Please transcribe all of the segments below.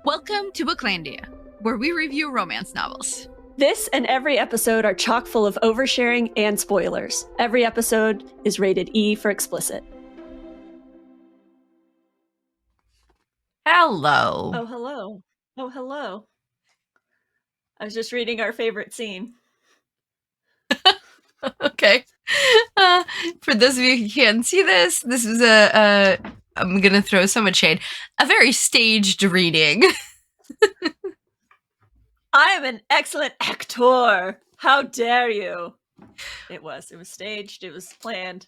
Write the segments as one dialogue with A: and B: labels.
A: Welcome to Booklandia, where we review romance novels.
B: This and every episode are chock full of oversharing and spoilers. Every episode is rated E for explicit.
A: Hello.
B: Oh, hello. Oh, hello. I was just reading our favorite scene.
A: Okay. For those of you who can't see this is I'm going to throw so much shade, a very staged reading.
B: I am an excellent actor. How dare you? It was staged. It was planned.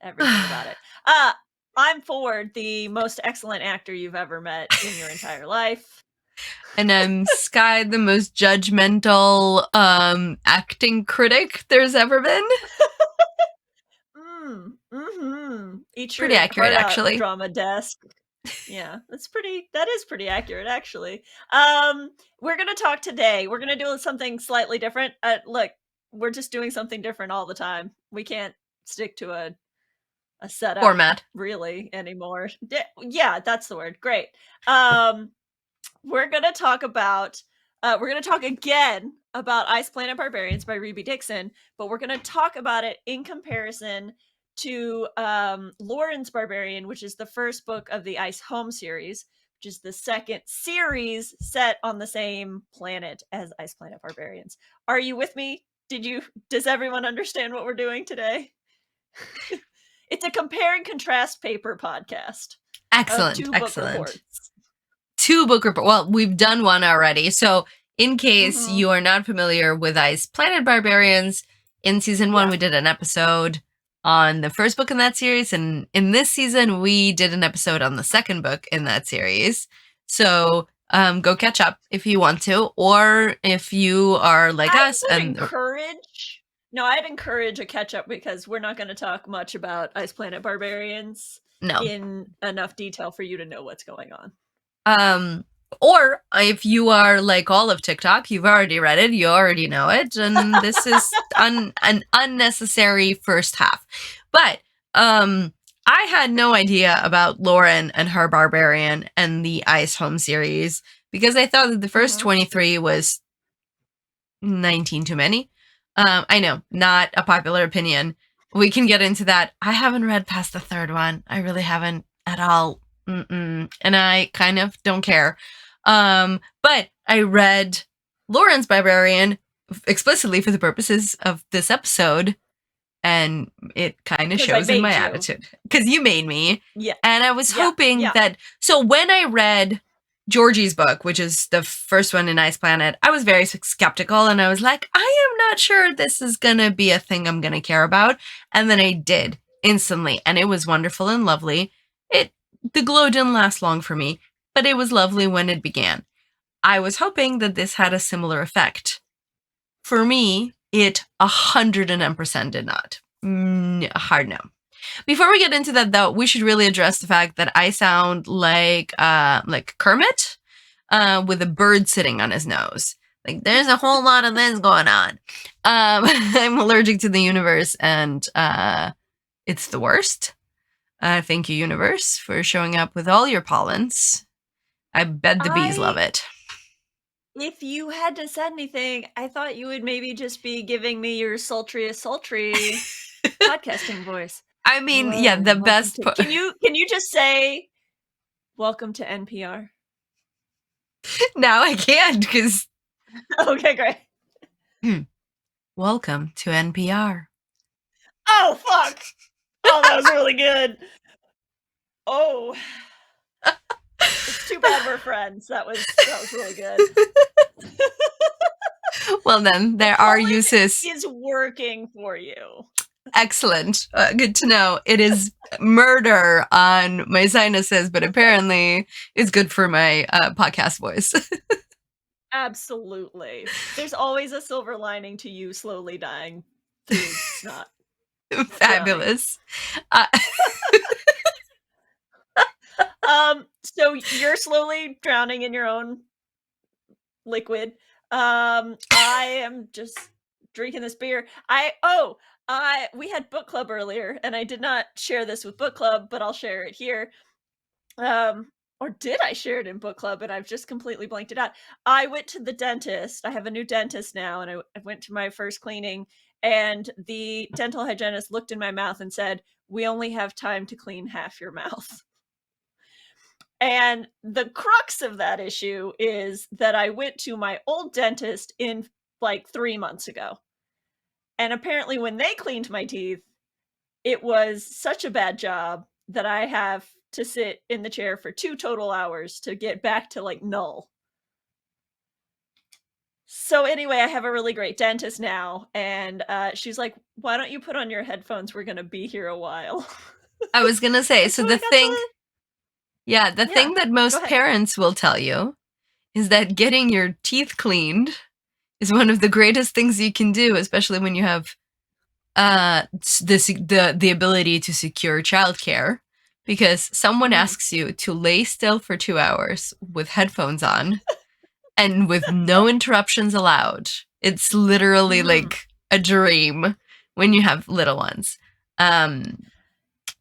B: Everything about it. I'm Ford, the most excellent actor you've ever met in your entire life.
A: And I'm Sky, the most judgmental acting critic there's ever been.
B: Eat
A: Pretty
B: your
A: accurate,
B: heart out,
A: actually.
B: drama desk. Yeah, that is pretty accurate, actually. We're gonna talk today. We're gonna do something slightly different. Look, we're just doing something different all the time. We can't stick to a setup
A: Format.
B: really anymore. Yeah, that's the word. Great. We're gonna talk again about Ice Planet Barbarians by Ruby Dixon, but we're gonna talk about it in comparison to Lauren's Barbarian, which is the first book of the Ice Home series, which is the second series set on the same planet as Ice Planet Barbarians. Are you with me? Does everyone understand what we're doing today? It's a compare and contrast paper podcast.
A: Excellent.
B: Two
A: excellent.
B: book reports.
A: Two book reports. Well, we've done one already. So in case you are not familiar with Ice Planet Barbarians, in season 1, we did an episode on the first book in that series. And in this season, we did an episode on the second book in that series. So go catch up if you want to, or if you are like us.
B: I'd encourage a catch up because we're not going to talk much about Ice Planet Barbarians in enough detail for you to know what's going on.
A: Or if you are like all of TikTok, you've already read it, you already know it, and this is an unnecessary first half. But I had no idea about Lauren and her Barbarian and the Ice Home series because I thought that the first 23 was 19 too many. I know, not a popular opinion. We can get into that. I haven't read past the third one. I really haven't at all. And I kind of don't care. But I read Lauren's Barbarian explicitly for the purposes of this episode, and it kind of shows in my attitude. Because you made me.
B: Yeah.
A: And I was hoping that... So when I read Georgie's book, which is the first one in Ice Planet, I was very skeptical, and I was like, I am not sure this is going to be a thing I'm going to care about. And then I did instantly, and it was wonderful and lovely. The glow didn't last long for me, but it was lovely when it began. I was hoping that this had a similar effect. For me, it 110% did not. Hard no. Before we get into that, though, we should really address the fact that I sound like Kermit with a bird sitting on his nose. Like, there's a whole lot of this going on. I'm allergic to the universe, and it's the worst. Thank you, universe, for showing up with all your pollens. I bet the bees love it.
B: If you had to say anything, I thought you would maybe just be giving me your sultry podcasting voice.
A: I mean, hello, the best.
B: Can you just say, "Welcome to NPR"?
A: Now I can't because.
B: Okay, great.
A: Welcome to NPR.
B: Oh fuck! Oh, that was really good. Oh, it's too bad we're friends. That was really good.
A: Well, then there are uses.
B: Is working for you.
A: Excellent. Good to know. It is murder on my sinuses, but apparently it's good for my podcast voice.
B: Absolutely. There's always a silver lining to you slowly dying through snot.
A: Fabulous.
B: So you're slowly drowning in your own liquid. I am just drinking this beer. We had book club earlier, and I did not share this with book club, but I'll share it here. or did I share it in book club and I've just completely blanked it out? I went to the dentist. I have a new dentist now, and I went to my first cleaning, and the dental hygienist looked in my mouth and said, "We only have time to clean half your mouth." And the crux of that issue is that I went to my old dentist in like 3 months ago. And apparently when they cleaned my teeth, it was such a bad job that I have to sit in the chair for 2 total hours to get back to, like, null. So, anyway, I have a really great dentist now, and, she's like, "Why don't you put on your headphones? We're gonna be here a while."
A: I was gonna say,
B: And
A: so
B: so
A: the
B: I got
A: thing,
B: to
A: yeah, the
B: Yeah,
A: thing that
B: go
A: most
B: ahead.
A: parents will tell you is that getting your teeth cleaned is one of the greatest things you can do, especially when you have the ability to secure childcare, because someone
B: Mhm.
A: asks you to lay still for 2 hours with headphones on and with no interruptions allowed. It's literally
B: Mhm.
A: like a dream when you have little ones. Um,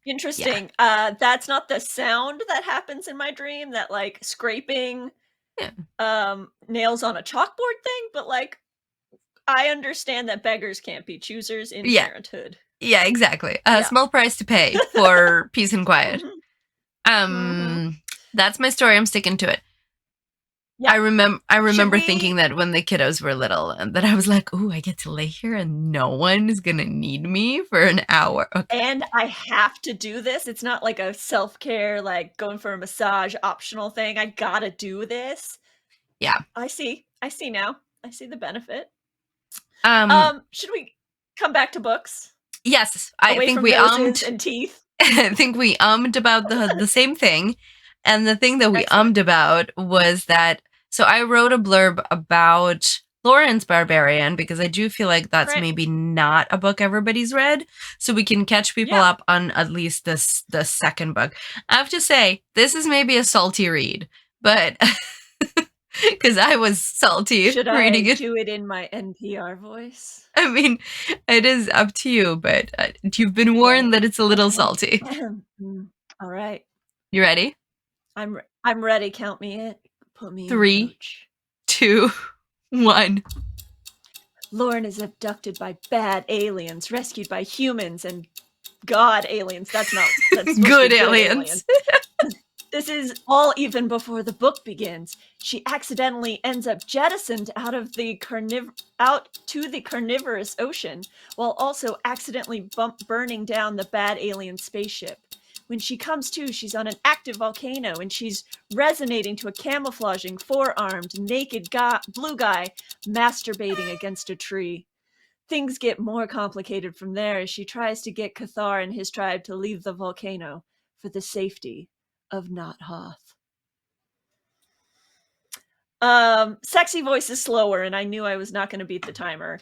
A: yeah,
B: Interesting. That's not the sound that happens in my dream, that, like, scraping,
A: yeah,
B: nails on a chalkboard thing, but, like, I understand that beggars can't be choosers in
A: yeah,
B: parenthood.
A: yeah, exactly. A
B: Yeah.
A: small price to pay for peace and quiet.
B: Mhm. Mhm.
A: Um, that's my story. I'm sticking to it.
B: Yeah.
A: I
B: Should
A: remember thinking
B: we
A: that when the kiddos were little, and that I was like, "Ooh, I get to lay here and no one is gonna need me for an hour." Okay.
B: and I have to do this, it's not like a self-care, like, going for a massage optional thing, I gotta do this.
A: Yeah.
B: I see now. I see the benefit.
A: Um,
B: Should we come back to books?
A: yes, I
B: Away
A: think
B: from
A: we
B: noses
A: ummed
B: and teeth?
A: I think we ummed about the same thing. And the thing that we
B: Excellent.
A: ummed about was that, so I wrote a blurb about Lawrence Barbarian because I do feel like that's
B: Right.
A: maybe not a book everybody's read. So we can catch people
B: Yeah.
A: up on at least the second book. I have to say, this is maybe a salty read, but because I was salty
B: Should
A: reading
B: I
A: it.
B: do it in my NPR voice?
A: I mean, it is up to you, but you've been
B: Okay.
A: warned that it's a little
B: Okay.
A: salty.
B: Alright.
A: You ready?
B: I'm ready, count me in. Put me in,
A: Three,
B: coach.
A: 2, 1.
B: Lauren is abducted by bad aliens, rescued by humans and god aliens. That's supposed to be
A: Good
B: good aliens.
A: aliens.
B: This is all even before the book begins. She accidentally ends up jettisoned out to the carnivorous ocean, while also accidentally burning down the bad alien spaceship. When she comes to, she's on an active volcano and she's resonating to a camouflaging, four-armed, naked blue guy masturbating against a tree. Things get more complicated from there as she tries to get Cathar and his tribe to leave the volcano for the safety of Not Hoth. Sexy voice is slower, and I knew I was not going to beat the timer.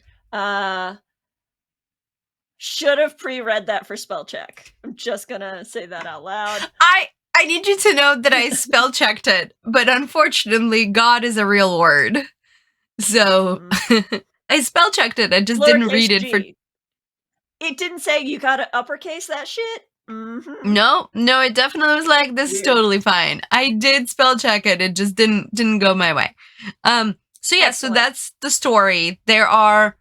B: Should have pre-read that for spell check. I'm just gonna say that out loud.
A: I need you to know that I spell checked it, but unfortunately, God is a real word. So I spell checked it. I just didn't
B: Lowercase
A: read it for.
B: g. It didn't say you gotta uppercase that shit? Mm-hmm.
A: No, no, it definitely was like, this is
B: Weird.
A: totally fine. I did spell check it. It just didn't go my way. So yeah, so
B: Excellent.
A: that's the story. There are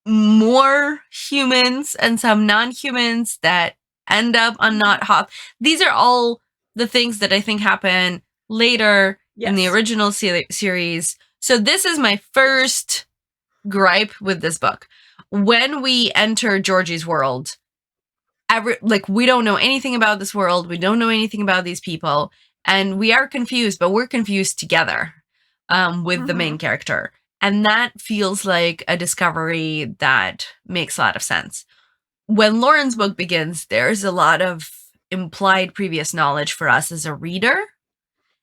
A: more humans and some non-humans that end up on Not Hoth. These are all the things that I think happen later in the
B: Yes.
A: original series. So this is my first gripe with this book. When we enter Georgie's world, we don't know anything about this world. We don't know anything about these people, and we are confused, but we're confused together with the
B: Mm-hmm.
A: main character. And that feels like a discovery that makes a lot of sense. When Lauren's book begins, there's a lot of implied previous knowledge for us as a reader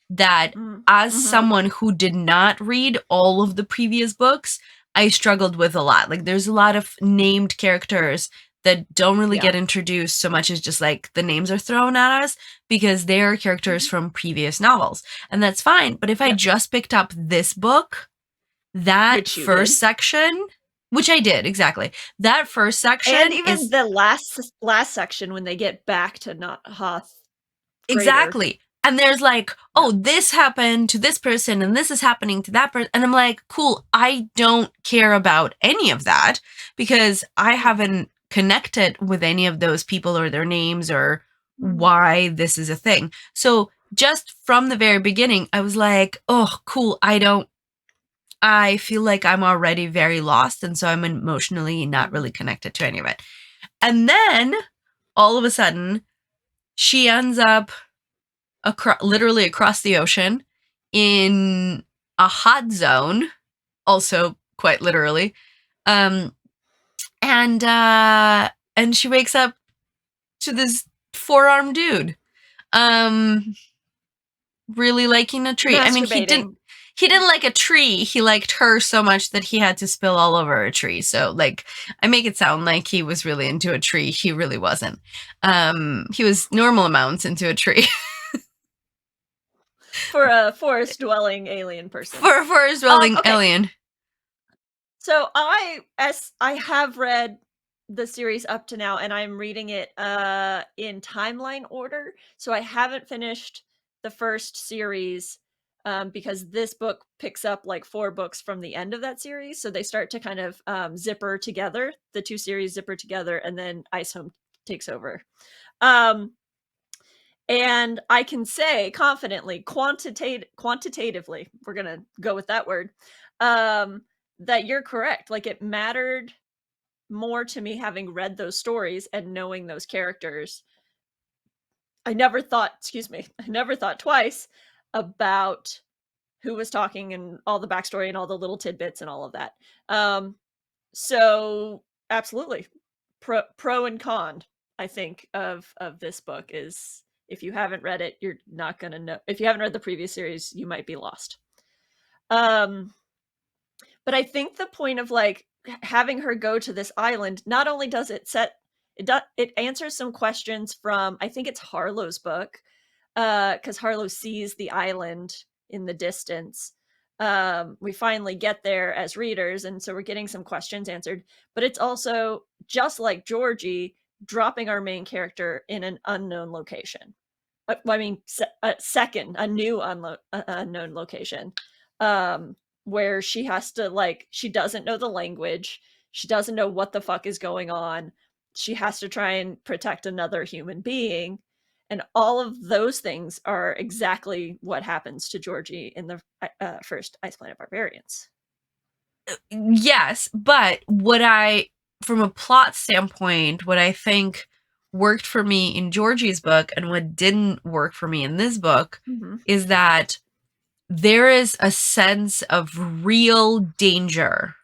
A: that, as
B: Mm-hmm.
A: someone who did not read all of the previous books, I struggled with a lot. Like, there's a lot of named characters that don't really
B: Yeah.
A: get introduced so much as just like the names are thrown at us because they are characters from previous novels. And that's fine. But if I
B: Yep.
A: just picked up this book, that
B: Which you
A: first
B: did.
A: section, which I did, exactly. That first section
B: And even
A: is
B: the last section when they get back to Not Hoth. Greater.
A: exactly. And there's like, oh, this happened to this person and this is happening to that person. And I'm like, cool, I don't care about any of that because I haven't connected with any of those people or their names or why this is a thing. So just from the very beginning, I was like, oh, cool, I feel like I'm already very lost. And so I'm emotionally not really connected to any of it. And then all of a sudden, she ends up literally across the ocean in a hot zone, also quite literally. And she wakes up to this 4-armed dude. Really liking a tree. I mean, he didn't like a tree. He liked her so much that he had to spill all over a tree. So, like, I make it sound like he was really into a tree. He really wasn't. He was normal amounts into a tree.
B: For a forest-dwelling alien person.
A: For a forest-dwelling alien.
B: So I have read the series up to now, and I'm reading it in timeline order. So I haven't finished the first series because this book picks up like 4 books from the end of that series. So they start to kind of zipper together. The 2 series zipper together, and then Ice Home takes over. And I can say confidently, quantitatively, we're going to go with that word, that you're correct. Like, it mattered more to me having read those stories and knowing those characters. I never thought twice about who was talking and all the backstory and all the little tidbits and all of that. So absolutely, pro and con, I think, of this book is, if you haven't read it, you're not going to know. If you haven't read the previous series, you might be lost. But I think the point of like having her go to this island, not only does it it answers some questions from, I think it's Harlow's book, because Harlow sees the island in the distance. We finally get there as readers, and so we're getting some questions answered. But it's also, just like Georgie, dropping our main character in an unknown location. I mean, a new unknown location, where she has to, like, she doesn't know the language. She doesn't know what the fuck is going on. She has to try and protect another human being. And all of those things are exactly what happens to Georgie in the first Ice Planet Barbarians.
A: Yes, but from a plot standpoint, what I think worked for me in Georgie's book and what didn't work for me in this book is that there is a sense of real danger.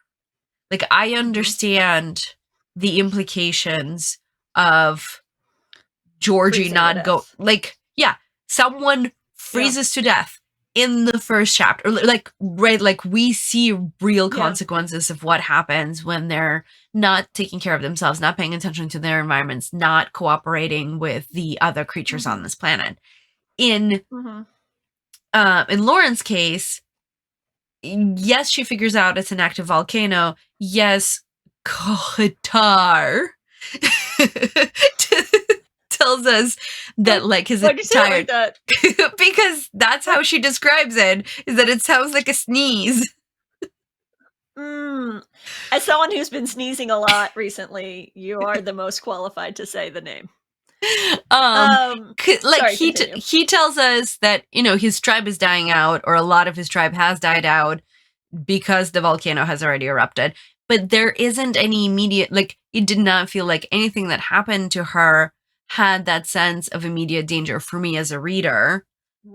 A: Like, I understand the implications of Georgie not go, like, yeah, someone freezes to death in the first chapter, like, right, like, we see real consequences of what happens when they're not taking care of themselves, not paying attention to their environments, not cooperating with the other creatures on this planet. In Lauren's case, yes, she figures out it's an active volcano. Yes, Qatar tells us that, like, his tired.
B: Like
A: because that's how she describes it, is that it sounds like a sneeze.
B: As someone who's been sneezing a lot recently, you are the most qualified to say the name.
A: Like, he tells us that, you know, his tribe is dying out, or a lot of his tribe has died out because the volcano has already erupted. But there isn't any immediate, like, it did not feel like anything that happened to her had that sense of immediate danger for me as a reader,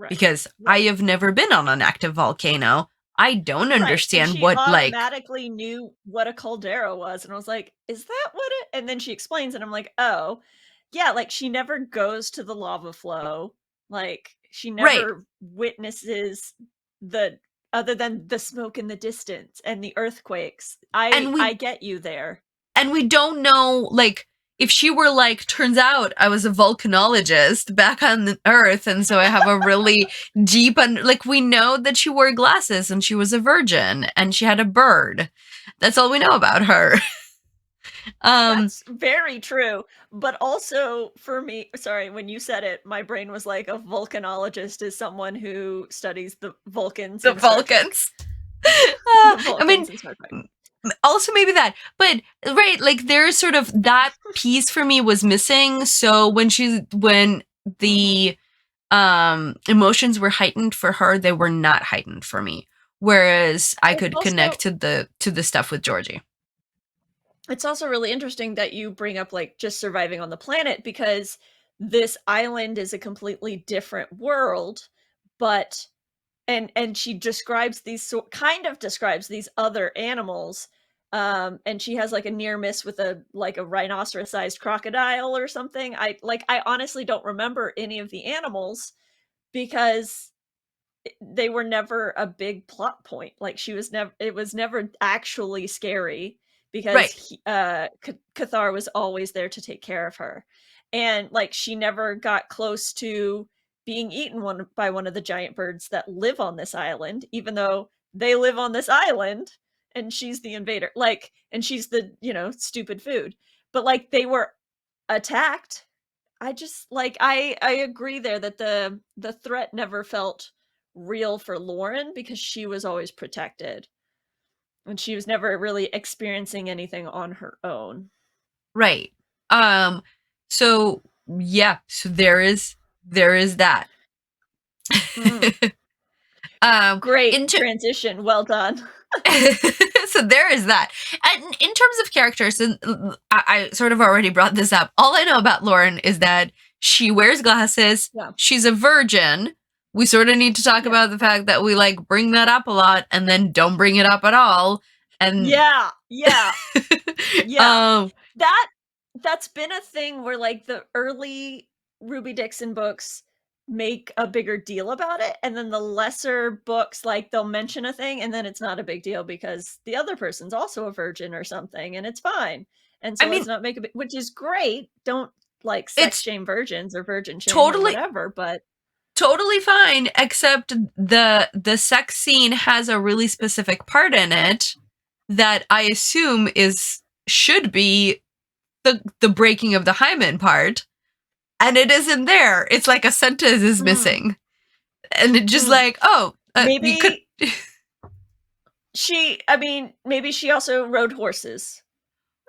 A: because I have never been on an active volcano. I don't understand what, like,
B: automatically knew what a caldera was, and I was like, is that what it? And then she explains, and I'm like, oh, yeah, like, she never goes to the lava flow. Like, she never witnesses other than the smoke in the distance and the earthquakes. I get you there.
A: And we don't know, like, if she were like, turns out I was a volcanologist back on the Earth, and so I have a really deep, like, we know that she wore glasses and she was a virgin and she had a bird. That's all we know about her.
B: That's very true. But also for me, sorry, when you said it, my brain was like a volcanologist is someone who studies the Vulcans
A: the
B: in Star Trek.
A: Vulcans.
B: The
A: I mean,
B: Vulcans in Star Trek.
A: also maybe that, but right, like there's sort of that piece for me was missing. So when the emotions were heightened for her, they were not heightened for me. Whereas I could connect to the stuff with Georgie.
B: It's also really interesting that you bring up like just surviving on the planet, because this island is a completely different world, but and she describes these kind of describes these other animals, and she has like a near miss with a rhinoceros sized crocodile or something. I honestly don't remember any of the animals because they were never a big plot point. Like she was never it was never actually scary because
A: Right.
B: Cathar was always there to take care of her. And like she never got close to being eaten by one of the giant birds that live on this island, even though they live on this island and she's the invader. Like, and she's the, stupid food. But like they were attacked. I just like I agree there that the threat never felt real for Lauren because she was always protected and she was never really experiencing anything on her own.
A: Right. So yeah, so there is that.
B: Great transition. Well done.
A: So there is that. And in terms of characters, and I sort of already brought this up. All I know about Lauren is that she wears glasses.
B: Yeah.
A: She's a virgin. We sort of need to talk about the fact that we like bring that up a lot and then don't bring it up at all. And
B: yeah. That's been a thing where like the early Ruby Dixon books make a bigger deal about it, and then the lesser books, like they'll mention a thing and then it's not a big deal because the other person's also a virgin or something and it's fine. And so let's not make a which is great. Don't like sex shame virgins or virgin shame or whatever, but
A: totally fine, except the sex scene has a really specific part in it that I assume should be the breaking of the hymen part, and it isn't there. It's like a sentence is missing, and it's just like,
B: maybe
A: you could.
B: maybe she also rode horses,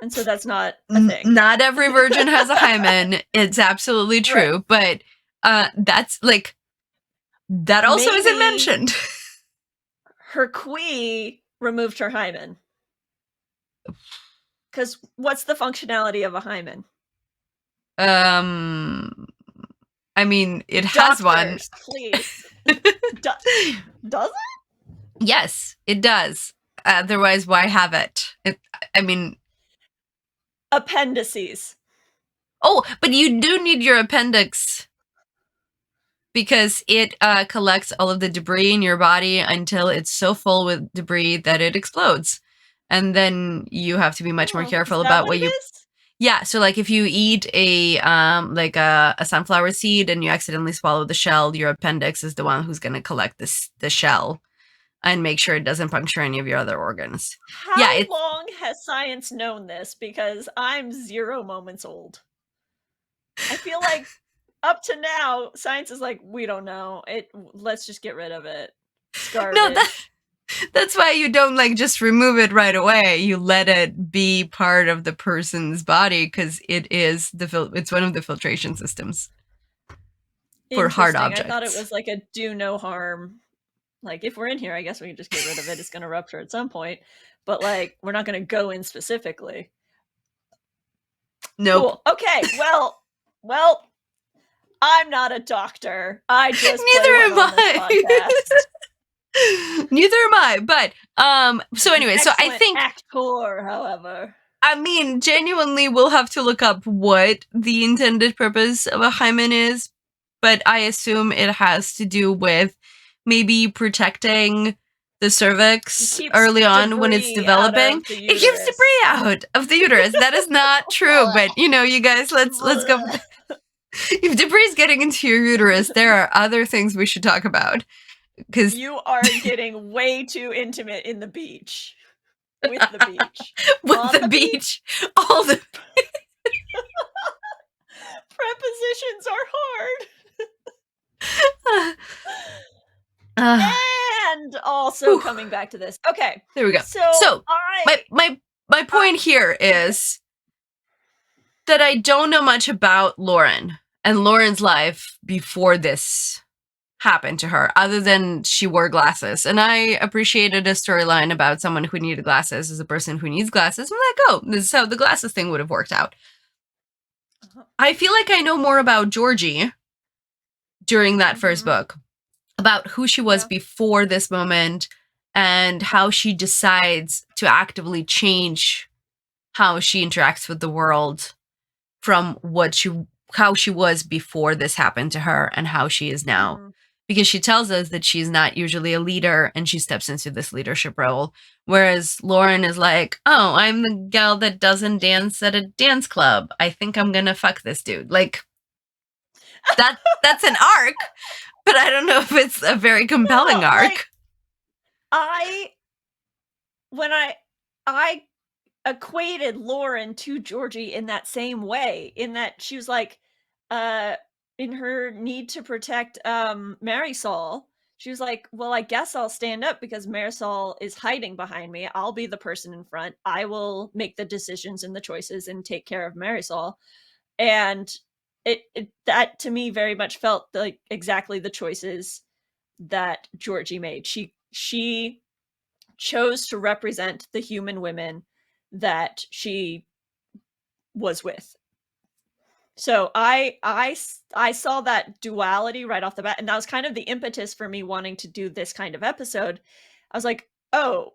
B: and so that's not a thing.
A: Not every virgin has a hymen. It's absolutely true, right. But that's like that also isn't mentioned.
B: Her Quee removed her hymen. Because what's the functionality of a hymen?
A: I mean, it has one.
B: Please. Does it?
A: Yes, it does. Otherwise, why have it? I mean,
B: appendices.
A: Oh, but you do need your appendix because it collects all of the debris in your body until it's so full with debris that it explodes. And then you have to be much more careful about what you... Yeah, so like if you eat a sunflower seed and you accidentally swallow the shell, your appendix is the one who's going to collect the shell and make sure it doesn't puncture any of your other organs.
B: How long has science known this? Because I'm 0 moments old. I feel like up to now, science is like, we don't know. Let's just get rid of it. It's garbage.
A: No, that's why you don't like just remove it right away. You let it be part of the person's body because it's one of the filtration systems for hard objects.
B: I thought it was like a do no harm. Like if we're in here, I guess we can just get rid of it. It's going to rupture at some point, but like we're not going to go in specifically.
A: Nope.
B: Cool. Okay. Well, I'm not a doctor. I just
A: neither am I. Neither am I. But so anyway, so I think
B: actor, however.
A: I mean, genuinely, we'll have to look up what the intended purpose of a hymen is, but I assume it has to do with maybe protecting the cervix early on when it's developing. It keeps debris out of the uterus. That is not true, but you guys, let's go. If debris is getting into your uterus, there are other things we should talk about. Because
B: you are getting way too intimate in the beach. with the beach.
A: With
B: On
A: the beach. All the
B: prepositions are hard.
A: uh,
B: And also
A: whew,
B: coming back to this. Okay.
A: there we go.
B: So
A: My point here is that I don't know much about Lauren and Lauren's life before this happened to her, other than she wore glasses. And I appreciated a storyline about someone who needed glasses as a person who needs glasses. I'm like, oh, this is how the glasses thing would have worked out. I feel like I know more about Georgie during that first book, about who she was before this moment and how she decides to actively change how she interacts with the world from how she was before this happened to her and how she is now. Because she tells us that she's not usually a leader and she steps into this leadership role. Whereas Lauren is like, oh, I'm the gal that doesn't dance at a dance club. I think I'm gonna fuck this dude. Like, that's an arc, but I don't know if it's a very compelling arc.
B: When I equated Lauren to Georgie in that same way, in that she was like, in her need to protect Marisol, she was like, well, I guess I'll stand up because Marisol is hiding behind me. I'll be the person in front. I will make the decisions and the choices and take care of Marisol. And that to me very much felt like exactly the choices that Georgie made. She chose to represent the human women that she was with. So I saw that duality right off the bat, and that was kind of the impetus for me wanting to do this kind of episode. I was like, oh,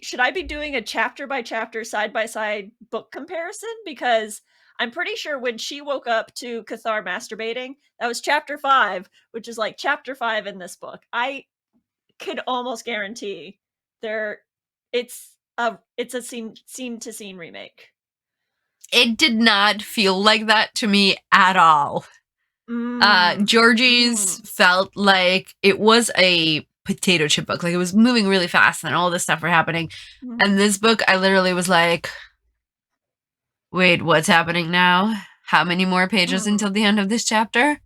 B: should I be doing a chapter by chapter, side by side book comparison? Because I'm pretty sure when she woke up to Cathar masturbating, that was chapter 5, which is like chapter 5 in this book. I could almost guarantee it's a scene to scene remake.
A: It did not feel like that to me at all. Georgie's felt like it was a potato chip book. Like, it was moving really fast and all this stuff were happening. And this book, I literally was like, wait, what's happening now? How many more pages until the end of this chapter?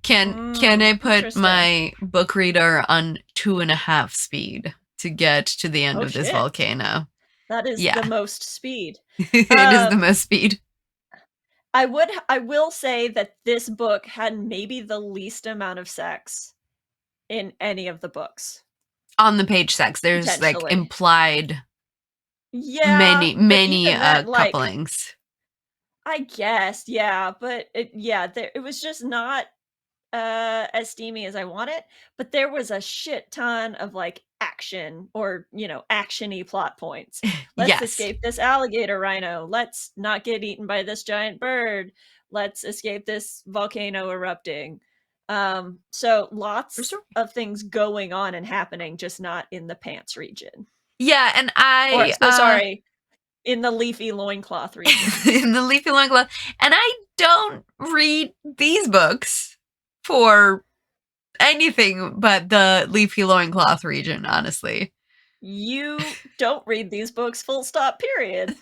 A: Can I put my book reader on 2.5 speed to get to the end of this volcano?
B: That is the most speed.
A: It is the most speed.
B: I will say that this book had maybe the least amount of sex in any of the books.
A: On the page sex, there's like implied many couplings.
B: I guess, yeah, but it was just not as steamy as I want it, but there was a shit ton of like action or, action-y plot points. Let's escape this alligator rhino. Let's not get eaten by this giant bird. Let's escape this volcano erupting. So lots of things going on and happening, just not in the pants region.
A: Yeah, and
B: sorry, in the leafy loincloth region.
A: In the leafy loincloth. And I don't read these books for anything but the leafy loincloth region, honestly.
B: You don't read these books, full stop, period.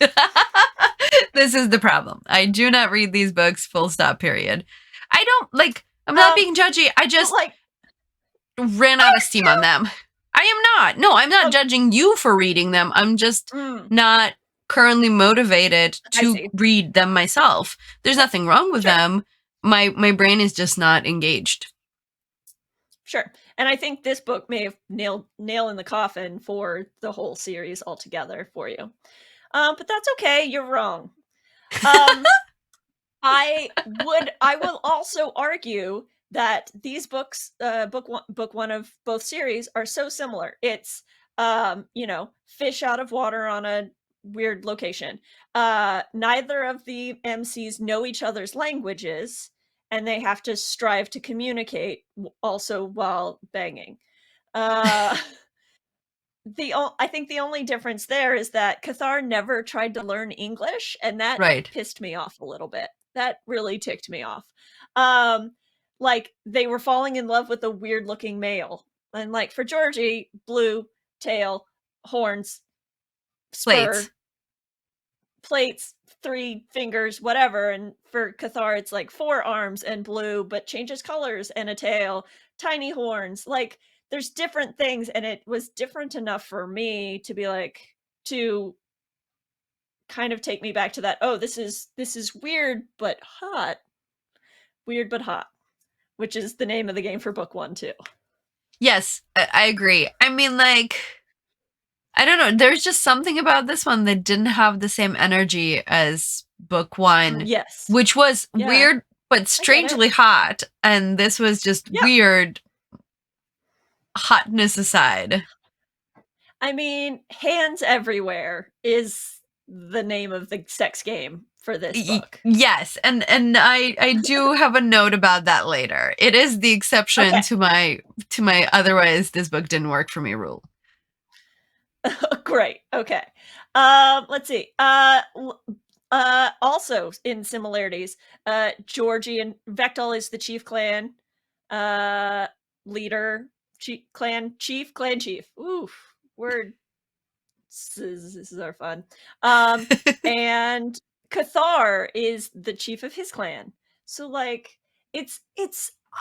A: This is the problem. I do not read these books, full stop, period. I don't, like, I'm not being judgy. I just ran out of steam on them. I am not. No, I'm not judging you for reading them. I'm just not currently motivated to read them myself. There's nothing wrong with them. My brain is just not engaged.
B: Sure. And I think this book may have nail in the coffin for the whole series altogether for you. But that's okay. You're wrong. I will also argue that these books, book one of both series, are so similar. It's, fish out of water on a weird location. Neither of the MCs know each other's languages, and they have to strive to communicate also while banging. I think the only difference there is that Cathar never tried to learn English, and that pissed me off a little bit. That really ticked me off. Like, they were falling in love with a weird looking male. And like for Georgie, blue, tail, horns, spur, plates, 3 fingers, whatever. And for Cathar, it's like 4 arms and blue, but changes colors and a tail, tiny horns. Like there's different things, and it was different enough for me to be like to kind of take me back to that. Oh, this is weird but hot. Weird but hot, which is the name of the game for book 1 too.
A: Yes, I agree. I mean, like, I don't know. There's just something about this one that didn't have the same energy as book 1.
B: Yes.
A: Which was weird, but strangely hot. And this was just weird, hotness aside.
B: I mean, hands everywhere is the name of the sex game for this book.
A: Yes, and I do have a note about that later. It is the exception to my otherwise this book didn't work for me rule.
B: Great. Okay. Let's see. Also in similarities, Georgie and Vectel is the chief clan leader, clan chief. Oof, word. This is our fun. And Cathar is the chief of his clan. So like it's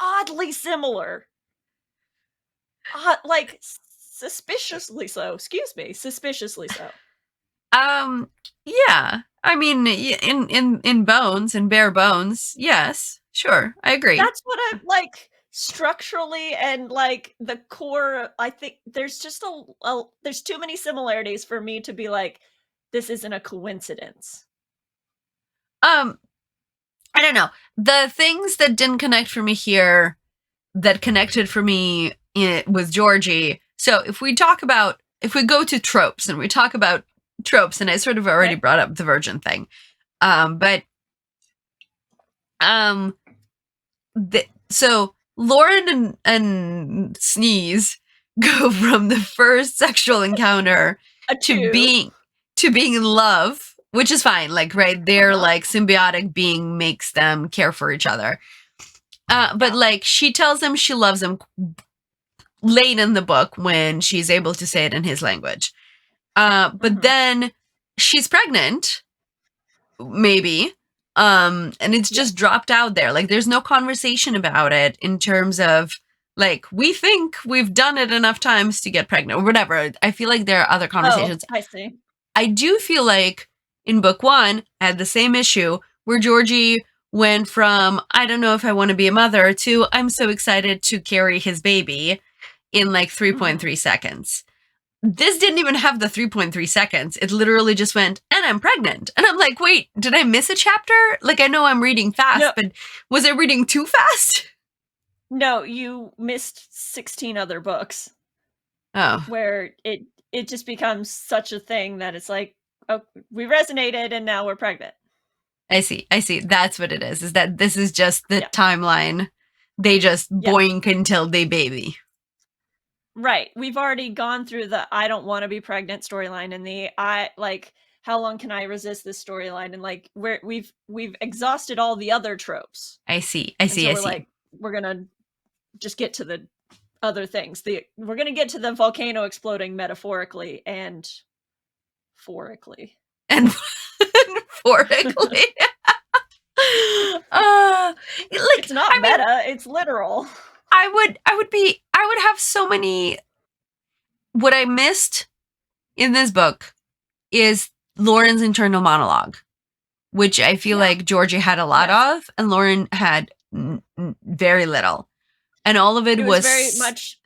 B: oddly similar. Like suspiciously so. Excuse me, suspiciously so.
A: Yeah. I mean, in bones and bare bones, yes, sure, I agree.
B: That's what I like structurally and like the core. I think there's just there's too many similarities for me to be like, this isn't a coincidence.
A: I don't know. The things that didn't connect for me here, that connected for me with Georgie. So if we go to tropes and we talk about tropes, and I sort of already brought up the virgin thing, so Lauren and Sneeze go from the first sexual encounter to being in love, which is fine. Like, right, their like symbiotic being makes them care for each other. But like she tells him she loves him late in the book when she's able to say it in his language. But then she's pregnant, maybe. And it's just dropped out there. Like there's no conversation about it in terms of like, we think we've done it enough times to get pregnant or whatever. I feel like there are other conversations.
B: I see.
A: I do feel like in book 1, I had the same issue where Georgie went from, I don't know if I want to be a mother, to I'm so excited to carry his baby in like 3.3 seconds. This didn't even have the 3.3 seconds. It literally just went, and I'm pregnant. And I'm like, wait, did I miss a chapter? Like, I know I'm reading fast, but was I reading too fast?
B: No, you missed 16 other books.
A: Oh.
B: Where it just becomes such a thing that it's like, oh, we resonated and now we're pregnant.
A: I see. That's what it is that this is just the timeline. They just boink until they baby.
B: Right. We've already gone through the I don't want to be pregnant storyline and the how long can I resist this storyline, and like we've exhausted all the other tropes.
A: I see.
B: Like, we're gonna just get to the other things. We're gonna get to the volcano exploding metaphorically and forically.
A: And forically.
B: It's not meta, it's literal.
A: I would have so many. What I missed in this book is Lauren's internal monologue, which I feel like Georgie had a lot of, and Lauren had very little. And all of it was
B: very much,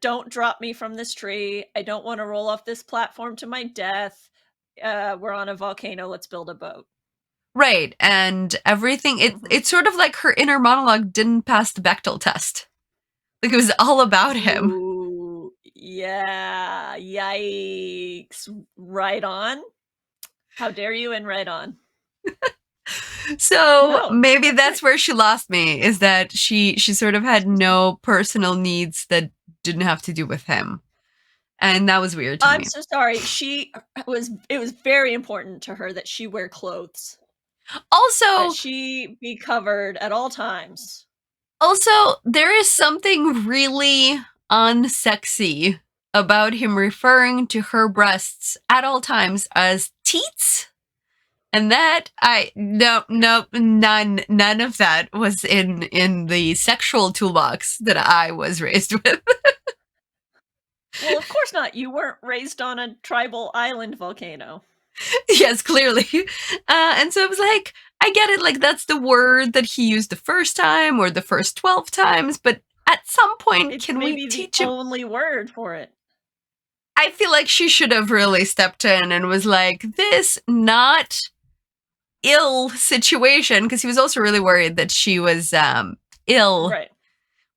B: don't drop me from this tree. I don't want to roll off this platform to my death. We're on a volcano. Let's build a boat.
A: Right. And everything, it's sort of like her inner monologue didn't pass the Bechdel test. Like, it was all about him.
B: Ooh, yeah. Yikes. Right on. How dare you, and right on.
A: So maybe that's where she lost me, is that she sort of had no personal needs that didn't have to do with him. And that was weird to me.
B: I'm so sorry. It was very important to her that she wear clothes.
A: Also,
B: that she be covered at all times.
A: Also, there is something really unsexy about him referring to her breasts at all times as teats. And that none of that was in the sexual toolbox that I was raised with.
B: Well, of course not. You weren't raised on a tribal island volcano.
A: Yes, clearly. And so it was like, I get it, like that's the word that he used the first time or the first 12 times, but at some point,
B: It's
A: can we
B: maybe the
A: teach him?
B: only word for it.
A: I feel like she should have really stepped in and was like, this not ill situation, because he was also really worried that she was ill
B: Right.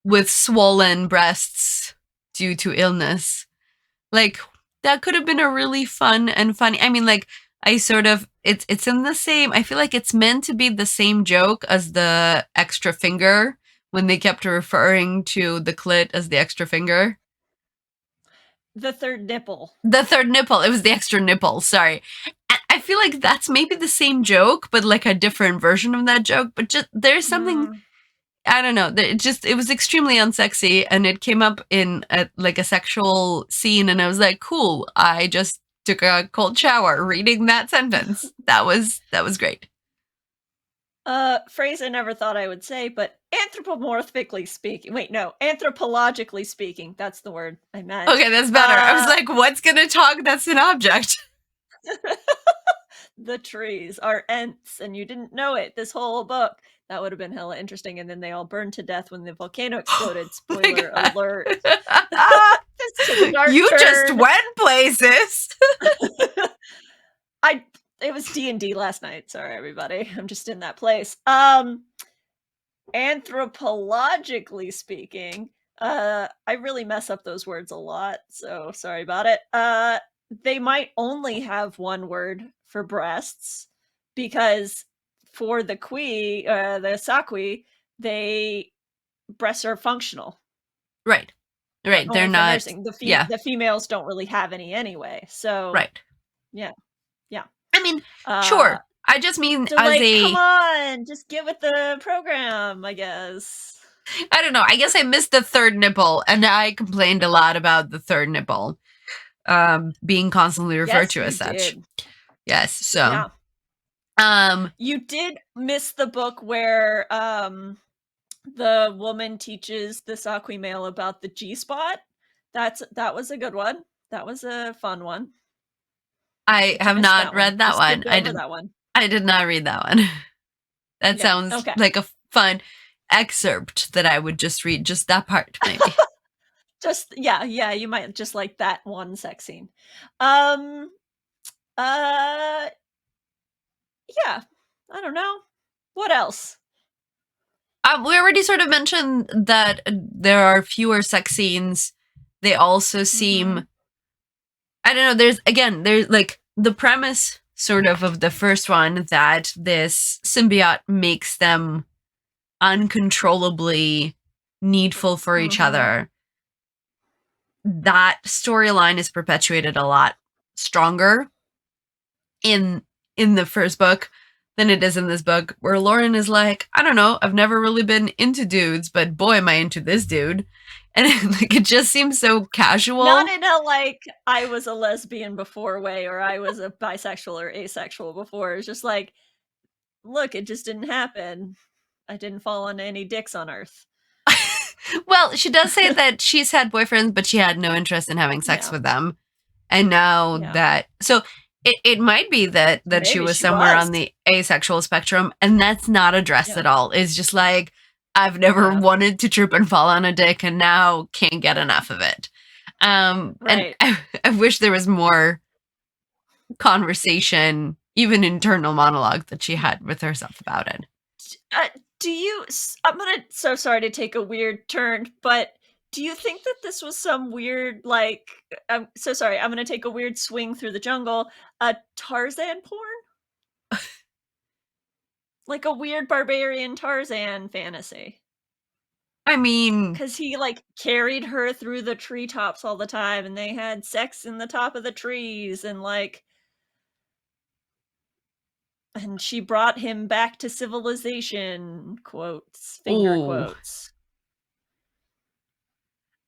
A: with swollen breasts due to illness. Like, that could have been a really fun and funny. I mean, like, I sort of it's in the same. I feel like it's meant to be the same joke as the extra finger when they kept referring to the clit as the extra finger.
B: The third nipple.
A: The third nipple. It was the extra nipple. Sorry. I feel like that's maybe the same joke, but like a different version of that joke. But just there's something. I don't know. It was extremely unsexy, and it came up in like a sexual scene, and I was like, cool. I just took a cold shower reading that sentence. That was great.
B: Phrase I never thought I would say, but anthropomorphically speaking. Wait, no, anthropologically speaking. That's the word I meant.
A: Okay, that's better. I was like, what's gonna talk? That's an object.
B: The trees are Ents, and you didn't know it this whole book. That would have been hella interesting. And then they all burned to deth when the volcano exploded. Spoiler alert.
A: You just went places.
B: It was D&D last night. Sorry, everybody. I'm just in that place. Anthropologically speaking, I really mess up those words a lot, so sorry about it. They might only have one word for breasts because for the Sakui, breasts are functional.
A: Right. Right. They're not
B: nursing. The females don't really have any anyway. So
A: right.
B: Yeah.
A: I mean, sure. I just mean
B: so
A: as
B: come on, just get with the program, I guess.
A: I don't know. I guess I missed the third nipple, and I complained a lot about the third nipple being constantly referred to as such.
B: Did.
A: Yes. So
B: you did miss the book where the woman teaches the Sakui male about the G-spot. That was a good one. That was a fun one.
A: I have not read that one.
B: That one.
A: I did not read that one. That sounds like a fun excerpt that I would just read, just that part, maybe.
B: You might just like that one sex scene. Yeah, I don't know. What else?
A: We already sort of mentioned that there are fewer sex scenes. They also seem I don't know, there's like the premise sort of the first one that this symbiote makes them uncontrollably needful for each other. That storyline is perpetuated a lot stronger in the first book than it is in this book, where Lauren is like, I don't know, I've never really been into dudes, but boy, am I into this dude. And it just seems so casual.
B: Not in a like I was a lesbian before way, or I was a bisexual or asexual before. It's just like, look, it just didn't happen. I didn't fall on any dicks on Earth.
A: Well, she does say that she's had boyfriends, but she had no interest in having sex with them. And now that so it might be that she was somewhere on the asexual spectrum, and that's not addressed at all. It's just like, I've never wanted to trip and fall on a dick, and now can't get enough of it. And I wish there was more conversation, even internal monologue, that she had with herself about it.
B: I'm so sorry to take a weird turn, but do you think that this was some weird, like, I'm so sorry, I'm going to take a weird swing through the jungle, a Tarzan porn? Like a weird barbarian Tarzan fantasy.
A: I mean,
B: because he like carried her through the treetops all the time, and they had sex in the top of the trees, and like, and she brought him back to civilization. Quotes, finger quotes.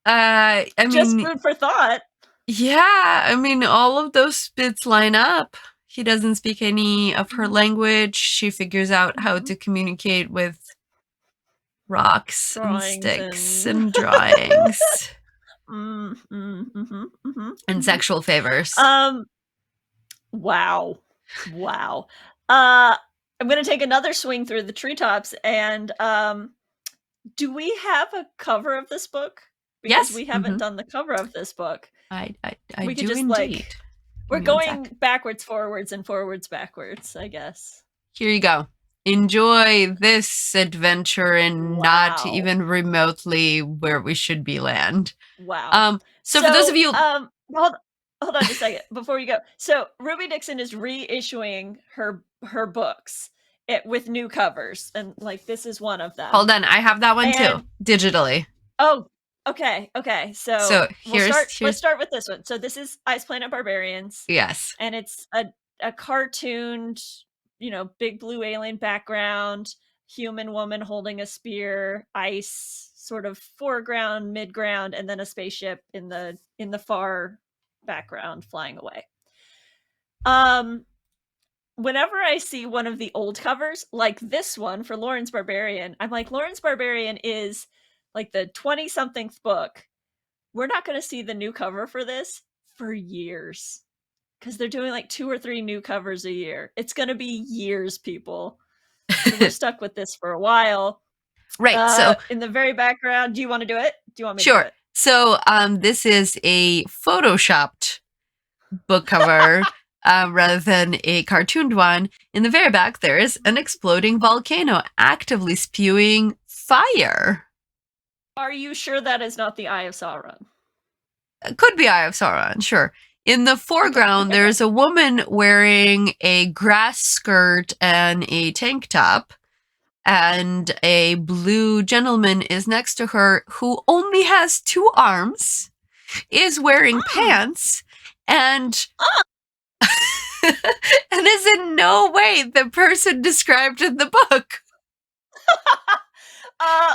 A: I mean,
B: just food for thought.
A: Yeah, I mean, all of those bits line up. He doesn't speak any of her
B: Mhm.
A: language. She figures out how
B: Mhm.
A: to communicate with rocks and
B: Drawings
A: sticks
B: and
A: and drawings and
B: mhm.
A: sexual favors.
B: Um, wow. Wow. Uh, I'm gonna take another swing through the treetops and, do we have a cover of this book? Because
A: Yes,
B: we haven't done the cover of this book.
A: I
B: We could
A: do
B: just, like
A: indeed. Give
B: we're
A: me one
B: going
A: sec.
B: backwards, forwards, and forwards, backwards, I guess.
A: Here you go. Enjoy this adventure and not
B: Wow.
A: even remotely where we should be land.
B: Wow.
A: So for those of
B: So,
A: you,
B: hold on just a second before you go. So, Ruby Dixon is reissuing her books with new covers, and like this is one of them.
A: hold on, I have that one too,
B: And
A: digitally.
B: oh, okay, okay. So
A: So
B: we'll start. Let's
A: here's
B: start with this one. So this is Ice Planet Barbarians,
A: yes.
B: and it's a cartooned, big blue alien background, human woman holding a spear, ice sort of foreground, midground, and then a spaceship in the far background flying away. Um Whenever I see one of the old covers, like this one for Lawrence Barbarian, I'm like, Lawrence Barbarian is like the 20 somethingth book. We're not going to see the new cover for this for years because they're doing like 2 or 3 new covers a year. It's going to be years, people. So we're stuck with this for a while.
A: Right. So
B: In the very background, do you want to do it? Do you want me to do
A: sure.
B: it?
A: So this is a photoshopped book cover rather than a cartooned one. In the very back, there is an exploding volcano actively spewing fire.
B: Are you sure that is not the Eye of Sauron?
A: It could be Eye of Sauron, sure. In the
B: Okay,
A: foreground,
B: okay, good.
A: there's a woman wearing a grass skirt and a tank top, and a blue gentleman is next to her who only has 2 arms, is wearing
B: Mm.
A: pants, and and is in no way the person described in the book.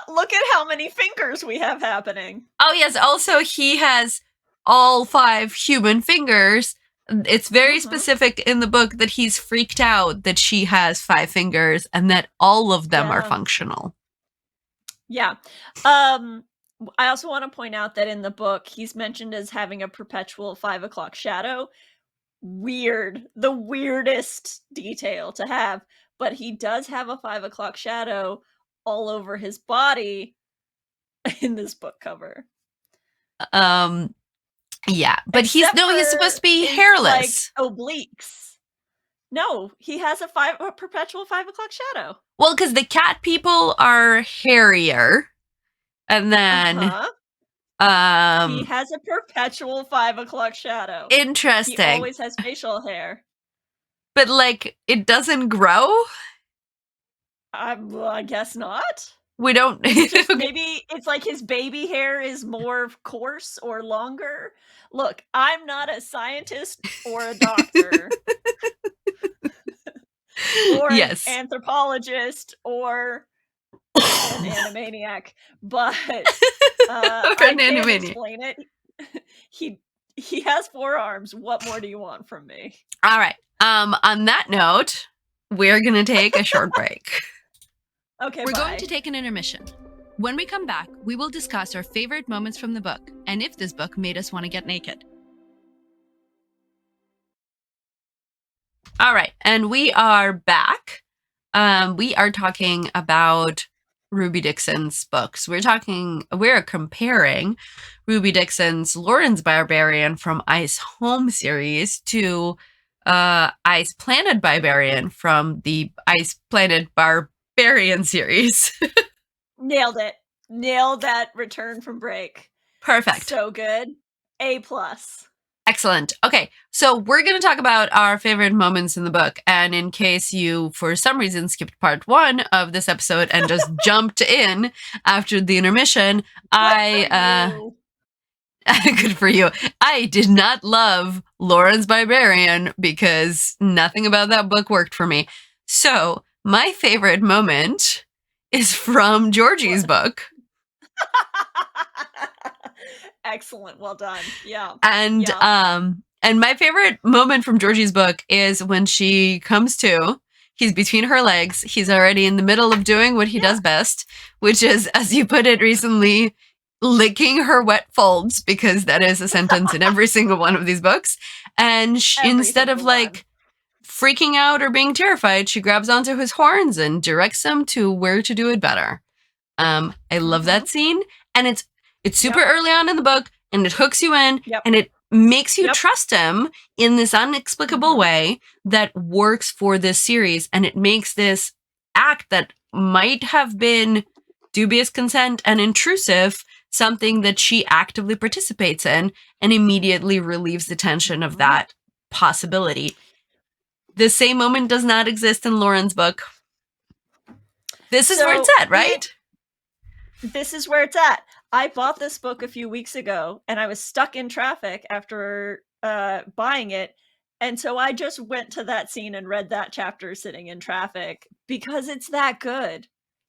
B: Look at how many fingers we have happening.
A: Oh, yes. Also, he has all 5 human fingers. It's very
B: Mhm.
A: specific in the book that he's freaked out that she has 5 fingers and that all of them are
B: Yeah.
A: functional.
B: Yeah. I also want to point out that in the book, he's mentioned as having a perpetual 5 o'clock shadow. Weird. The weirdest detail to have. But he does have a 5 o'clock shadow all over his body in this book cover.
A: Um, yeah, but
B: Except
A: he's supposed
B: for
A: to be
B: his like
A: hairless.
B: obliques. No, he has a perpetual 5 o'clock shadow.
A: Well, because the cat people are hairier, and then
B: Uh-huh. He
A: um,
B: has a perpetual 5 o'clock shadow. He
A: interesting,
B: always has facial hair.
A: but like it doesn't grow.
B: Well, I guess not.
A: We don't.
B: Is it just
A: Okay.
B: maybe it's like his baby hair is more coarse or longer? Look, I'm not a scientist or a doctor or an
A: Yes.
B: anthropologist or an animaniac, but
A: Or
B: I
A: an
B: can
A: Animania.
B: explain it. He he has 4 arms. What more do you want from me?
A: All right. On that note, we're gonna take a short break.
B: Okay,
A: We're
B: bye.
A: going to take an intermission. When we come back, we will discuss our favorite moments from the book and if this book made us want to get naked. All right, and we are back. We are talking about Ruby Dixon's books. We're comparing Ruby Dixon's Lawrence Barbarian from Ice Home series to Ice Planet Barbarian from the Ice Planet Barbarian series.
B: Nailed it. Nailed that return from break.
A: Perfect.
B: So good. A plus.
A: Excellent. Okay, so we're going to talk about our favorite moments in the book. And in case you, for some reason, skipped part 1 of this episode and just jumped in after the intermission,
B: You.
A: good for you. I did not love Lawrence Barbarian because nothing about that book worked for me. So my favorite moment is from Georgie's
B: What?
A: book.
B: Excellent. Well done. Yeah.
A: And and my favorite moment from Georgie's book is when she comes to. He's between her legs. He's already in the middle of doing what he does best, which is, as you put it recently, licking her wet folds, because that is a sentence in every single one of these books. And instead of like freaking out or being terrified, she grabs onto his horns and directs him to where to do it better. I love that scene, and it's super early on in the book, and it hooks you in, and it makes you trust him in this inexplicable way that works for this series, and it makes this act that might have been dubious consent and intrusive something that she actively participates in, and immediately relieves the tension of that possibility. The same moment does not exist in Lauren's book. This is where it's at, right?
B: This is where it's at. I bought this book a few weeks ago, and I was stuck in traffic after buying it. And so I just went to that scene and read that chapter sitting in traffic because it's that good.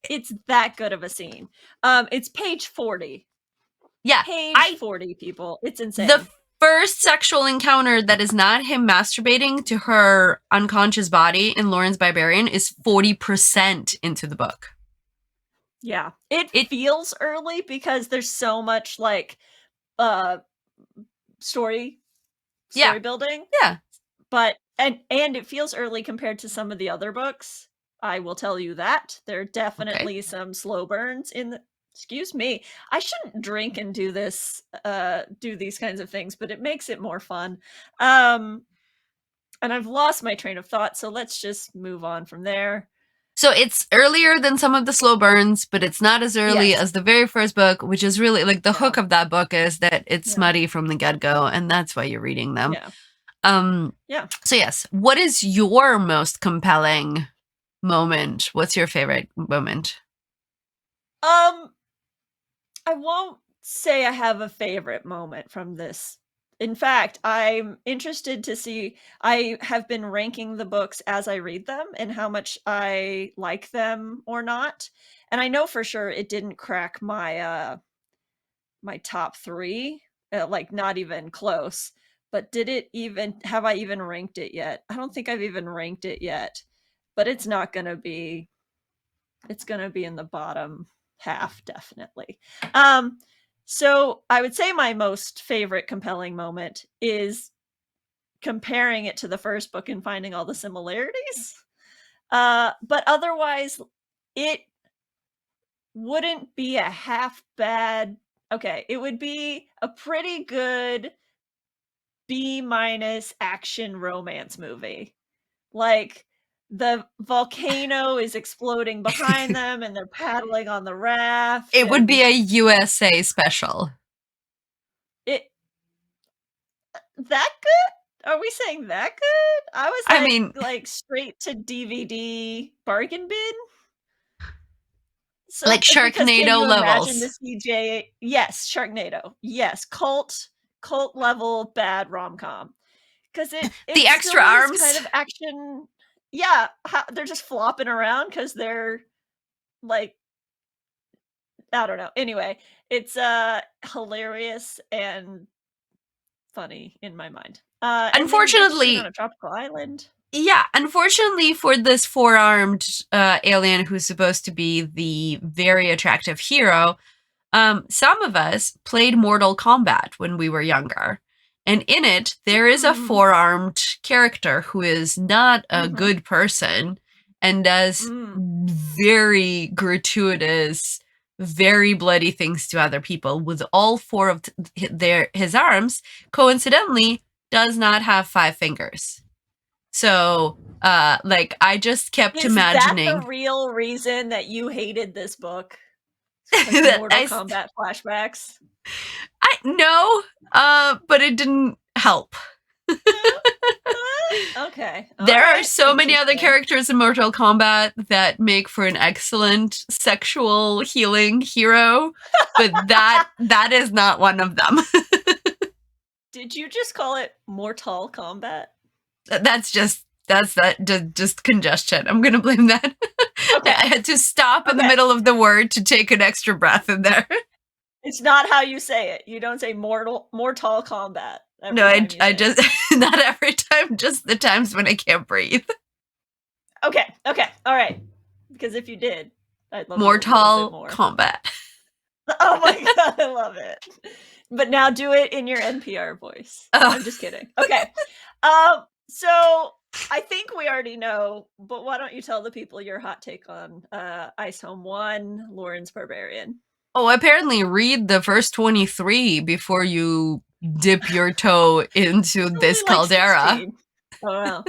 B: It's that good of a scene. It's page 40.
A: Yeah.
B: Page 40, people. It's insane.
A: The first sexual encounter that is not him masturbating to her unconscious body in Lauren's Barbarian is 40% into the book.
B: Yeah. It feels early because there's so much like story building.
A: Yeah.
B: But and it feels early compared to some of the other books. I will tell you that. There are definitely some slow burns in the excuse me. I shouldn't drink and do this do these kinds of things, but it makes it more fun. And I've lost my train of thought, so let's just move on from there.
A: So it's earlier than some of the slow burns, but it's not as early as the very first book, which is really like the hook of that book is that it's smutty from the get-go, and that's why you're reading them. So yes, what is your most compelling moment? What's your favorite moment?
B: I won't say I have a favorite moment from this. In fact, I'm interested to see. I have been ranking the books as I read them and how much I like them or not. And I know for sure it didn't crack my my top 3, like not even close. But did it even have I even ranked it yet? I don't think I've even ranked it yet. But it's not going to be it's going to be in the bottom half, definitely. So I would say my most favorite compelling moment is comparing it to the first book and finding all the similarities. But otherwise, it wouldn't be a half bad. Okay, it would be a pretty good B- action romance movie. Like, the volcano is exploding behind them and they're paddling on the raft.
A: It would be a USA special.
B: That good? Are we saying that good? I mean, like straight to DVD bargain bin.
A: So, like Sharknado levels.
B: Imagine the CJ. Yes, Sharknado. Yes, cult level bad rom-com. Because
A: the extra arms
B: kind of action. Yeah, they're just flopping around because they're like, I don't know. Anyway, it's hilarious and funny in my mind.
A: Unfortunately,
B: on a tropical island.
A: Yeah, unfortunately for this 4-armed alien who's supposed to be the very attractive hero, some of us played Mortal Kombat when we were younger. And in it, there is a 4-armed character who is not a good person and does very gratuitous, very bloody things to other people with all 4 of his arms. Coincidentally, does not have 5 fingers. So, like, I just kept imagining.
B: Is that the real reason that you hated this book? Mortal Kombat flashbacks?
A: No, but it didn't help.
B: Okay.
A: There are so many other characters in Mortal Kombat that make for an excellent sexual healing hero, but that is not one of them.
B: Did you just call it Mortal Kombat?
A: That's just congestion. I'm gonna blame that. Okay. I had to stop in the middle of the word to take an extra breath in there.
B: It's not how you say it. You don't say mortal combat.
A: No, I just not every time, just the times when I can't breathe.
B: Okay, all right. Because if you did, I'd love you a little bit
A: Mortal
B: more.
A: combat.
B: Oh my god, I love it. But now do it in your NPR voice.
A: Oh.
B: I'm just kidding. Okay. So I think we already know, but why don't you tell the people your hot take on Ice Home 1, Lauren's Barbarian?
A: Oh, apparently read the first 23 before you dip your toe into this caldera.
B: Oh, wow.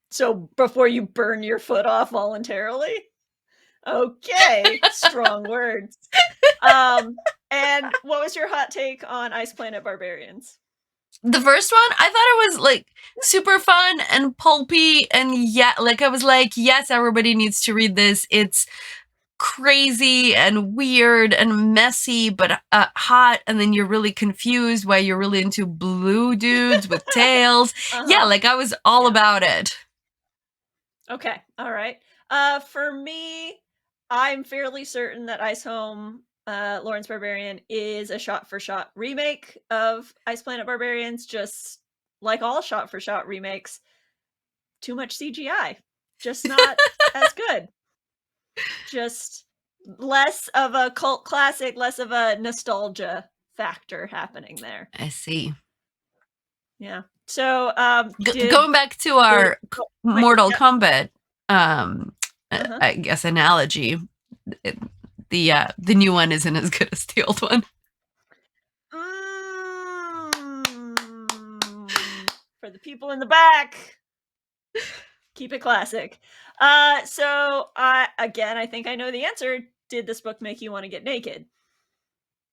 B: So before you burn your foot off voluntarily? Okay, strong words. And what was your hot take on Ice Planet Barbarians?
A: The first one, I thought it was like super fun and pulpy, and I was like, yes, everybody needs to read this. It's crazy and weird and messy, but hot, and then you're really confused why you're really into blue dudes with tails. Yeah, I was all about it.
B: Okay, all right. For me, I'm fairly certain that Ice Home, Lauren's Barbarian is a shot-for-shot remake of Ice Planet Barbarians, just like all shot-for-shot remakes. Too much CGI. Just not as good. Just less of a cult classic, less of a nostalgia factor happening there.
A: I see.
B: Yeah. So,
A: going back to our Mortal Kombat, I guess analogy, the new one isn't as good as the old one.
B: For the people in the back, keep it classic. So I think I know the answer. Did this book make you want to get naked?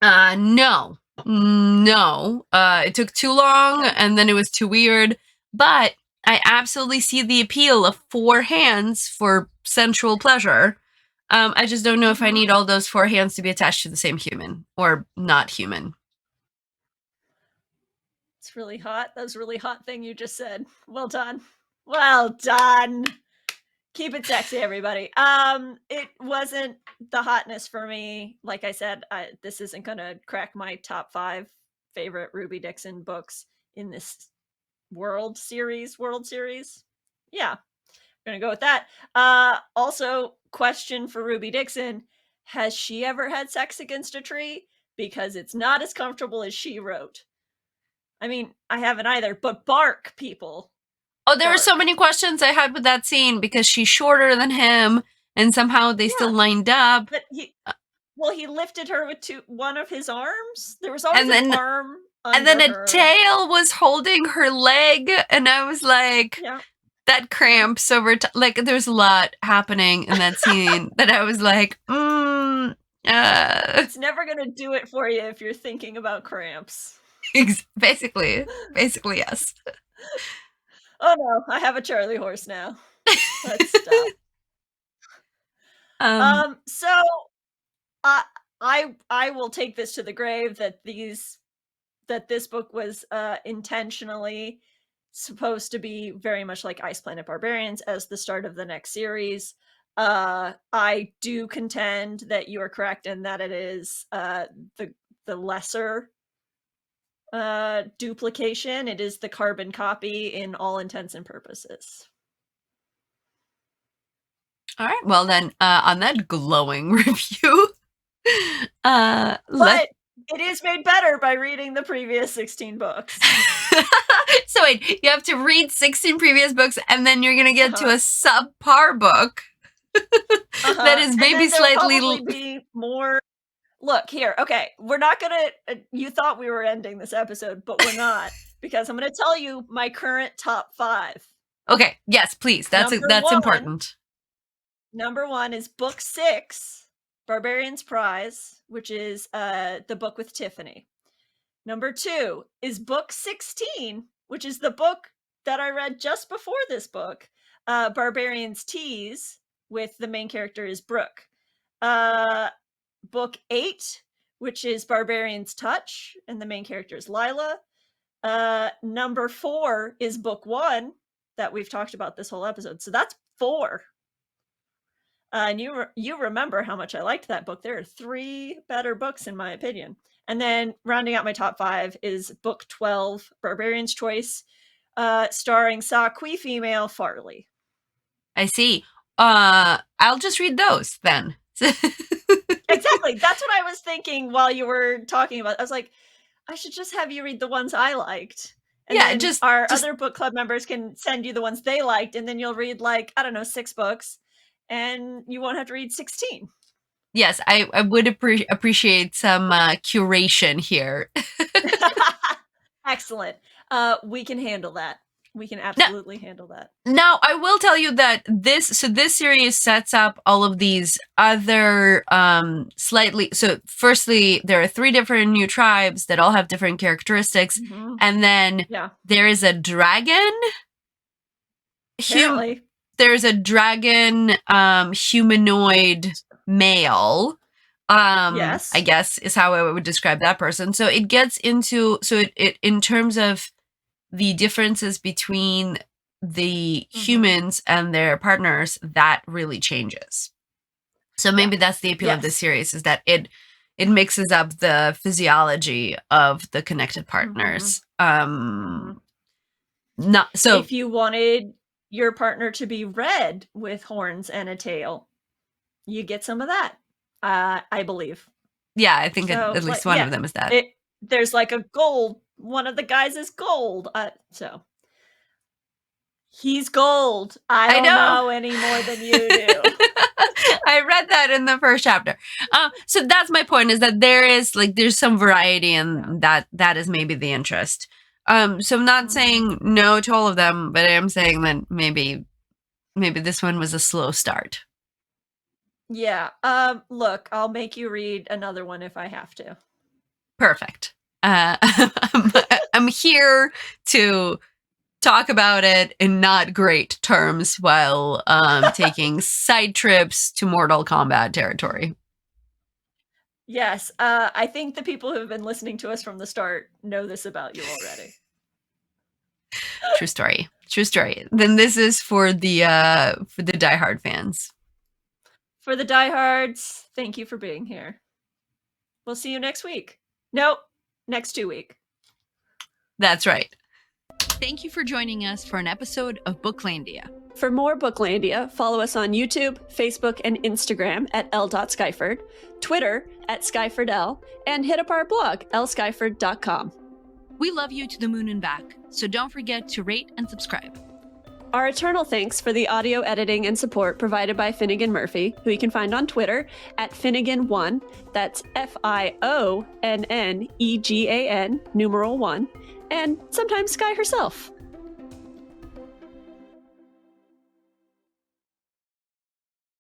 A: No. It took too long, and then it was too weird. But I absolutely see the appeal of 4 hands for sensual pleasure. I just don't know if I need all those 4 hands to be attached to the same human or not human.
B: It's really hot. That was a really hot thing you just said. Well done. Well done. Keep it sexy, everybody. It wasn't the hotness for me. Like I said, this isn't gonna crack my top 5 favorite Ruby Dixon books in this World Series. Yeah, I'm gonna go with that. Also, question for Ruby Dixon: has she ever had sex against a tree? Because it's not as comfortable as she wrote. I mean, I haven't either, but bark, people.
A: Oh, there are so many questions I had with that scene because she's shorter than him, and somehow they still lined up.
B: But he lifted her with one of his arms. There was always an arm under
A: and then
B: her.
A: A tail was holding her leg, and I was like, that cramps over there's a lot happening in that scene that I was like,
B: It's never gonna do it for you if you're thinking about cramps.
A: Basically, yes.
B: Oh no, I have a Charlie horse now. Let's stop. So I will take this to the grave that this book was intentionally supposed to be very much like Ice Planet Barbarians as the start of the next series. I do contend that you are correct in that it is the lesser duplication. It is the carbon copy in all intents and purposes.
A: All right. Well, then, on that glowing review,
B: but it is made better by reading the previous 16 books.
A: So wait, you have to read 16 previous books, and then you're gonna get to a subpar book that is maybe slightly.
B: Probably be more. Look here. Okay, we're not gonna. You thought we were ending this episode, but we're not, because I'm gonna tell you my current top 5.
A: Okay. Yes, please. That's important.
B: Number 1 is book 6, Barbarian's Prize, which is the book with Tiffany. Number 2 is book 16, which is the book that I read just before this book, Barbarian's Tease, with the main character is Brooke. Book 8, which is Barbarian's Touch, and the main character is Lila. Number 4 is book 1 that we've talked about this whole episode. So that's 4. And you remember how much I liked that book. There are 3 better books in my opinion. And then rounding out my top 5 is book 12, Barbarian's Choice, starring Saqui female Farley.
A: I see. I'll just read those then.
B: Exactly. That's what I was thinking while you were talking about. I was like, I should just have you read the ones I liked. And
A: Yeah,
B: then
A: just
B: our other book club members can send you the ones they liked, and then you'll read like, I don't know, 6 books, and you won't have to read 16.
A: yes, I would appreciate some curation here.
B: Excellent. We can handle that. We can absolutely handle that.
A: Now, I will tell you that this series sets up all of these other slightly. So, firstly, there are 3 different new tribes that all have different characteristics, and then there is a dragon.
B: Apparently,
A: there's a dragon humanoid male.
B: Yes.
A: I guess is how I would describe that person. So it gets into it in terms of the differences between the humans and their partners, that really changes. So maybe that's the appeal of this series, is that it mixes up the physiology of the connected partners. Not so
B: if you wanted your partner to be red with horns and a tail, you get some of that. I believe.
A: Yeah, I think at least one of them is that.
B: There's like a gold. One of the guys is gold. So he's gold. I don't know any more than you do.
A: I read that in the first chapter. So that's my point, is that there's some variety, and that is maybe the interest. So I'm not saying no to all of them, but I am saying that maybe this one was a slow start.
B: Yeah. Look, I'll make you read another one if I have to.
A: Perfect. I'm here to talk about it in not great terms while taking side trips to Mortal Kombat territory.
B: Yes. I think the people who have been listening to us from the start know this about you already.
A: True story. True story. Then this is for the diehard fans.
B: For the diehards, thank you for being here. We'll see you next week. Nope, next 2 weeks.
A: That's right. Thank you for joining us for an episode of Booklandia.
B: For more Booklandia, follow us on YouTube, Facebook, and Instagram at l.skyford, Twitter at skyfordl, and hit up our blog, lskyford.com.
A: We love you to the moon and back, so don't forget to rate and subscribe.
B: Our eternal thanks for the audio editing and support provided by Finnegan Murphy, who you can find on Twitter at Finnegan1, that's FIONNEGAN, numeral 1, and sometimes Sky herself.